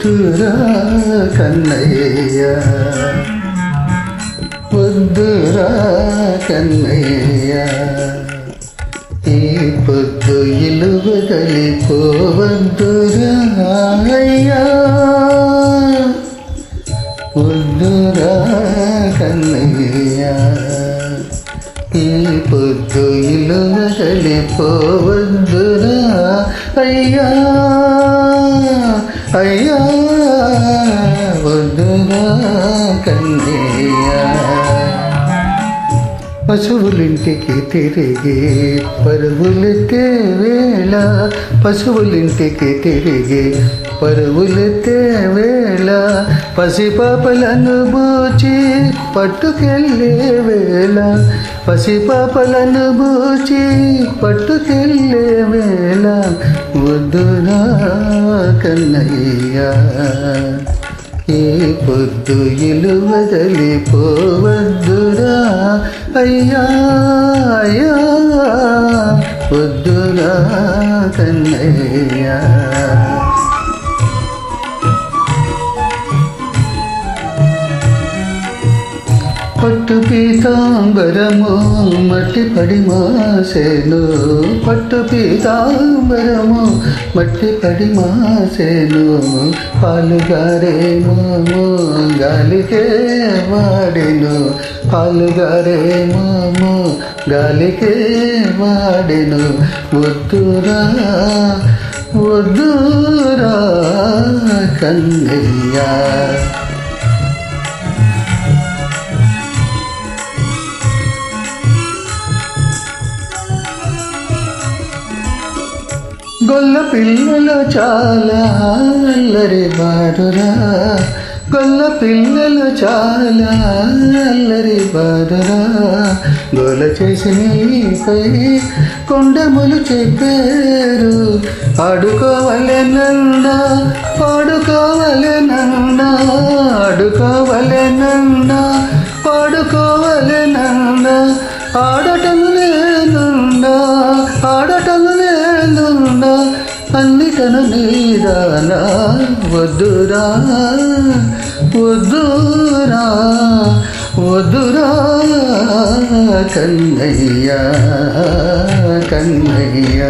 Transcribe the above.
వద్దురా కన్నయ్య వద్దురా కన్నయ్య ఈ పొద్దు ఇల్లు వదిలిపోవద్దురా అయ్యా వద్దురా కన్నయ్య ఈ పొద్దు ఇల్లు వదిలిపోవద్దురా అయ్యా అయ్యా వద్దురా కన్నయ్య పశువులింటికి తిరిగి పరుగులెత్తే వేళ పశువులింటికి తిరిగి పరుగులెత్తే వేళ పసిపాపలను బూచి పట్టుకెళ్ళే వేళ పసిపాపలను బూచి పట్టుకెళ్ళే వేళ వద్దురా కన్నయ్య ఈ పొద్దు ఇల్లు వదిలిపోవద్దురా అయ్యా అయ్యా వద్దురా కన్నయ్య పట్టు పీతాంబరము మట్టి పడి మాసేను పట్టు పీతాంబరము మట్టి పడి మాసేను పాలుగారేమో గాలికే వాడెను పాలుగారేమో గాలికే వాడెను వద్దురా వద్దురా కన్నయ్య గొల్ల పిల్లలు చాలా అల్లరి బారురా గొల్ల పిల్లలు చాలా అల్లరి బారురా గోల చేసి నీపై కొండములు చెప్పారు ఆడుకోవలెనన్నా పాడుకోవలెనన్నా ఆడుకోవలెనన్నా పాడుకోవలెనన్నా ఆడటం లేనున్నా ఆడటం లేనున్నా అన్నిటను నీదానా వద్దురా వద్దురా వద్దురా కన్నయ్య కన్నయ్య